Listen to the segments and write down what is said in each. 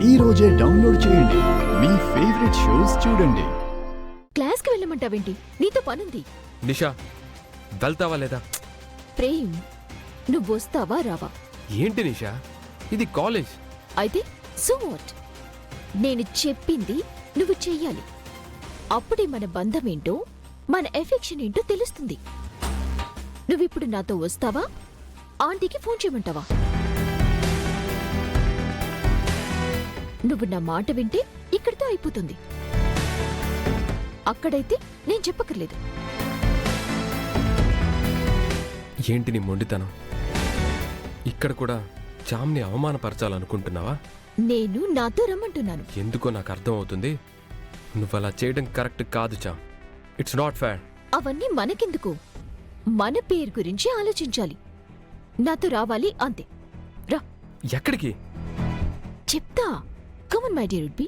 ఈ రోజే డౌన్లోడ్ చేయండి. మీ ఫేవరెట్ షోస్ చూడండి. క్లాస్కి వెళ్ళమంటావేంటి? నీతో పనుంది. నిషా, వెళ్తావా లేదా? ప్రేమ్, నువ్వు వస్తావా రావా? ఏంటి నిషా, ఇది కాలేజ్. అయితే సో వాట్? నేను చెప్పింది నువ్వు చెయ్యాలి. అప్పుడే మన బంధం ఏంటో, మన ఎఫెక్షన్ ఏంటో తెలుస్తుంది. నువ్విప్పుడు నాతో వస్తావా? ఆంటీకి ఫోన్ చేయమంటావా? నువ్వు నా మాట వింటే ఇక్కడితో అయిపోతుంది. అక్కడైతే నేను చెప్పక్కర్లేదు. ఏంటి నీ మొండితనం? ఇక్కడ కూడా చామ్ని అవమానపరచాలనుకుంటున్నావా? నేను నాతో రమ్మంటున్నాను. ఎందుకో నాకు అర్థం అవుతుంది. నువ్వు అలా చేయడం కరెక్ట్ కాదు చామ్. It's not fair. అవన్నీ మనకెందుకు? మన పేరు గురించి ఆలోచించాలి. నాతో రావాలి అంతే. రా. ఎక్కడికి? చెప్తా. Come on my dear ఉడ్బి.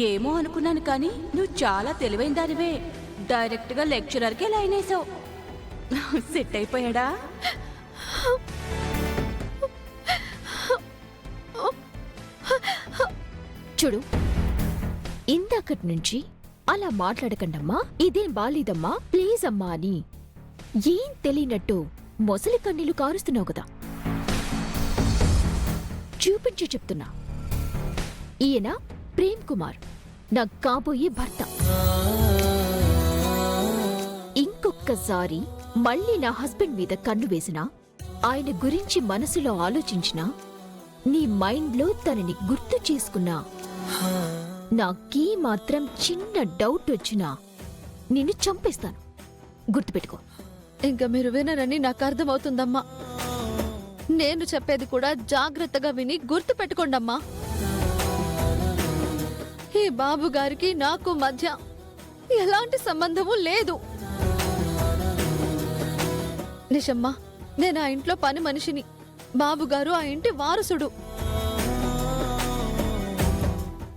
ఏమో అనుకున్నాను కానీ నువ్వు చాలా తెలివైన దానివే. డైరెక్ట్ గా లెక్చరర్కే లైన్ వేసావు. సెట్ అయిపోయాడా? చూడు, ఇందాకటి నుంచి అలా మాట్లాడకండమ్మా, ఇదేం బాలేదమ్మా, ప్లీజ్ అమ్మా అని ఏం తెలియనట్టు మొసలి కన్నీళ్లు కారుస్తున్నావు కదా. చూపించి చెప్తున్నా. ఈయన ప్రేమ్ కుమార్, నా కాబోయే భర్త. ఇంకొక్కసారి మళ్ళీ నా హస్బెండ్ మీద కన్ను వేసినా, ఆయన గురించి మనసులో ఆలోచించినా, నీ మైండ్లో తనని గుర్తు చేసుకున్నా, నాకీ మాత్రం చిన్న డౌట్ వచ్చినా నిన్ను చంపేస్తాను. గుర్తుపెట్టుకో. ఇంకా మీరు వినరని నాకు అర్థమవుతుందమ్మా. నేను చెప్పేది కూడా జాగ్రత్తగా విని గుర్తు పెట్టుకోండమ్మా. ఈ బాబు గారికి నాకు మధ్య ఎలాంటి సంబంధము లేదు. నిజమ్మా, నేను ఆ ఇంట్లో పని మనిషిని. బాబుగారు ఆ ఇంటి వారసుడు.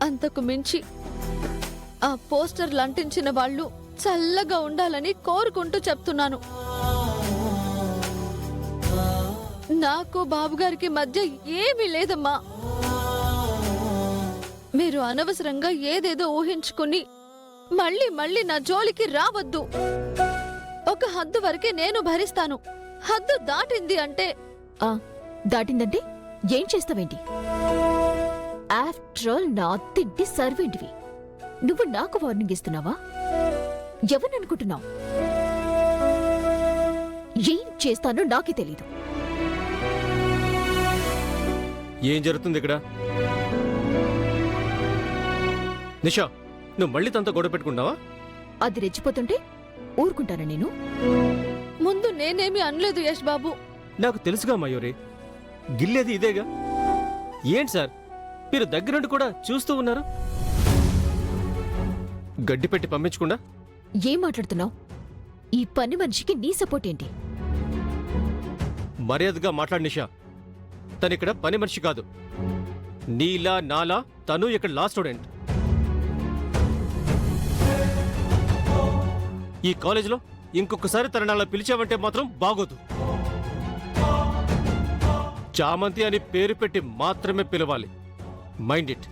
అంతకు మించి ఆ పోస్టర్లు అంటించిన వాళ్ళు చల్లగా ఉండాలని కోరుకుంటూ చెప్తున్నాను. నాకు బాబుగారికి మధ్య ఏమీ లేదమ్మా. మీరు అనవసరంగా ఏదేదో ఊహించుకుని మళ్ళీ మళ్ళీ నా జోలికి రావద్దు. ఒక హద్దు వరకే నేను భరిస్తాను. హద్దు దాటింది అంటే దాటిందంటే ఏం చేస్తావేంటి? ఆఫ్టర్ ఆల్ నా తింటి సర్వెంట్వి. నువ్వు నాకు వార్నింగ్ ఇస్తున్నావా? ఎవరిననుకుంటున్నావు? ఏం చేస్తానో నాకే తెలీదు. ఏం జరుగుతుంది ఇక్కడ? నిషా, నువ్వు మళ్ళీ తనతో గొడవ పెట్టుకున్నావా? అది రెచ్చిపోతుంటే ఊరుకుంటానా నేను? ముందు నేనేమీ అనలేదు యష్ బాబు. నాకు తెలుసుగా మయూరి, గిల్లేది ఇదేగా. ఏంటి సార్, మీరు దగ్గరుండి కూడా చూస్తూ ఉన్నారు? గడ్డి పెట్టి పంపించకుండా? ఏం మాట్లాడుతున్నావు? ఈ పని మనిషికి నీ సపోర్ట్ ఏంటి? మర్యాదగా మాట్లాడు నిషా. తనిక్కడ పని మనిషి కాదు. నీలా నాలా తను ఇక్కడ లా స్టూడెంట్. ఈ కాలేజీలో ఇంకొకసారి తనని అలా పిలిచావంటే మాత్రం బాగోదు. చామంతి అని పేరు పెట్టి మాత్రమే పిలవాలి. Mind it.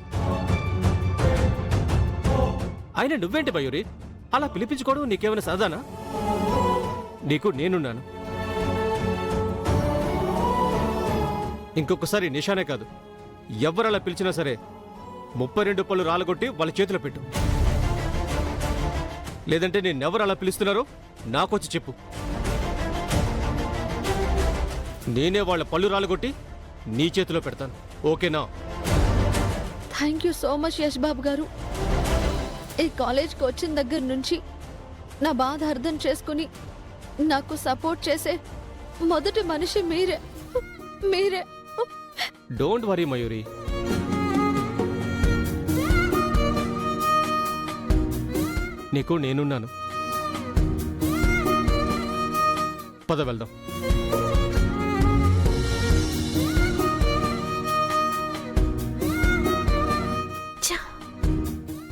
అయినా నువ్వేంటి మయూరి, అలా పిలిపించుకోవడం నీకేమైనా సరదానా? నీకు నేనున్నాను. ఇంకొకసారి నిషానే కాదు, ఎవరలా పిలిచినా సరే 32 పళ్ళు రాలగొట్టి వాళ్ళ చేతిలో పెట్టు. లేదంటే నేనెవరు అలా పిలుస్తున్నారో నాకొచ్చి చెప్పు. నేనే వాళ్ళ పళ్ళు రాలగొట్టి నీ చేతిలో పెడతాను. ఓకేనా? Thank you so much Yash Babu గారు. ఈ కాలేజ్కి వచ్చిన దగ్గర నుంచి నా బాధ అర్థం చేసుకుని నాకు సపోర్ట్ చేసే మొదటి మనిషి మీరే. మీరే. Don't worry Mayuri. నీకు నేనున్నాను. పద వెళ్దాం.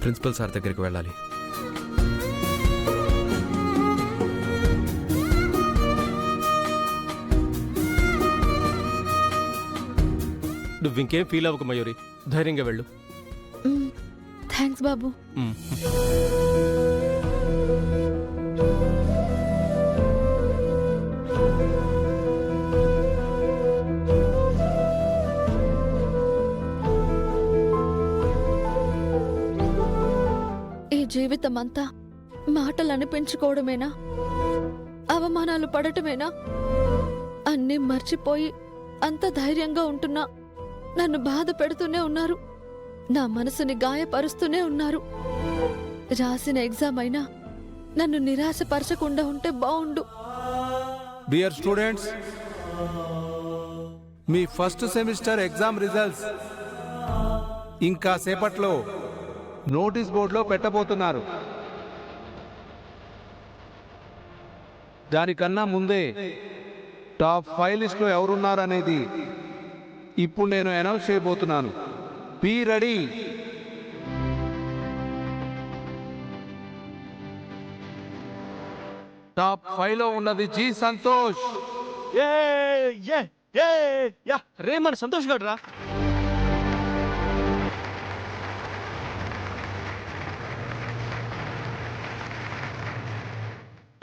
ప్రిన్సిపల్ సార్ దగ్గరికి వెళ్ళాలి. నువ్వు ఇంకేం ఫీల్ అవ్వకు మయూరి, ధైర్యంగా వెళ్ళు. థ్యాంక్స్ బాబు. మ్. ఈ జీవితం అంతా మాటలు అనిపించుకోవడమేనా, అవమానాలు పడటమేనా? అన్నీ మర్చిపోయి అంత ధైర్యంగా ఉంటున్నా నన్ను బాధ పెడుతూనే ఉన్నారు, నా మనసుని గాయపరుస్తూనే ఉన్నారు. రాసిన ఎగ్జామ్ అయినా నన్ను నిరాశపరచకుండా ఉంటే బావుండు. డియర్ స్టూడెంట్స్, మీ ఫస్ట్ సెమిస్టర్ ఎగ్జామ్ రిజల్ట్స్ ఇంకా సేపట్లో నోటీస్ బోర్డులో పెట్టబోతున్నారు. దానికన్నా ముందే టాప్ 5 లిస్ట్లో ఎవరున్నారనేది ఇప్పుడు నేను అనౌన్స్ చేయబోతున్నాను. Be ready. టాప్ 5లో ఉన్నది జి సంతోష్. రే మన సంతోష్ గడ్రా.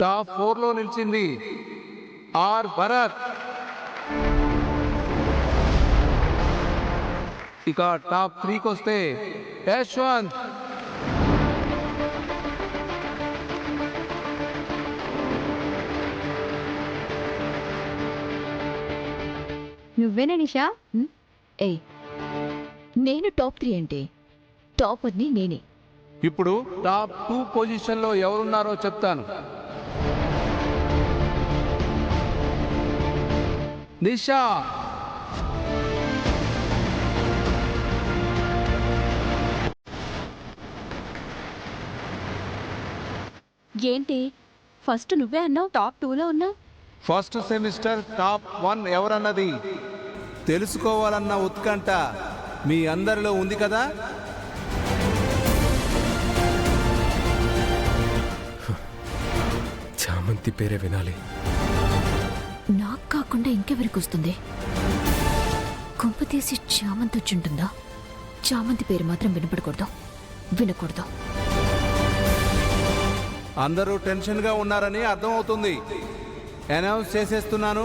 టాప్ 4లో నిలిచింది ఆర్ భరత్. ఇక టాప్ 3కి వస్తే యశ్వంత్. నువ్వేనా నిషా? ఏయ్, నేను టాప్ 3 అంటే టాపర్ని నేనే. ఇప్పుడు టాప్ 2 పొజిషన్లో ఎవరున్నారో చెప్తాను. నిషా, ఏంటి ఫస్ట్ నువ్వే అన్నావు టాప్ 2లో ఉన్నావు? ఫస్ట్ సెమిస్టర్ టాప్ 1 ఎవరన్నది తెలుసుకోవాలన్న ఉత్కంఠ మీ అందరిలో ఉంది కదా? చామంతి పేరే వినాలి. నాకు కాకుండా ఇంకెవరికి వస్తుంది? కొంప తీసి చామంతి వచ్చుంటుందా? చామంతి పేరు మాత్రం వినపడకూడదు, వినకూడదు. అందరూ టెన్షన్గా ఉన్నారని అర్థమవుతుంది. అనౌన్స్ చేసేస్తున్నాను.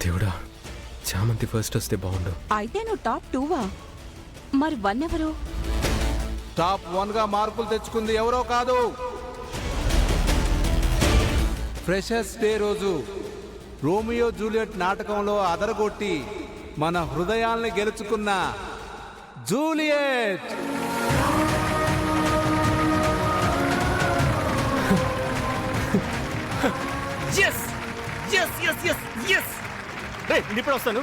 దేవుడా, చామంతి ఫస్ట్ వస్తే బాగుండు. అయితే నువ్వు టాప్ 2వా? మరి 1 ఎవరు? టాప్ 1గా మార్కులు తెచ్చుకుంది ఎవరో కాదు, ఫ్రెషర్స్ డే రోజు రోమియో జూలియట్ నాటకంలో అదరగొట్టి మన హృదయాల్ని గెలుచుకున్న జూలియట్. ఇప్పుడు వస్తాను.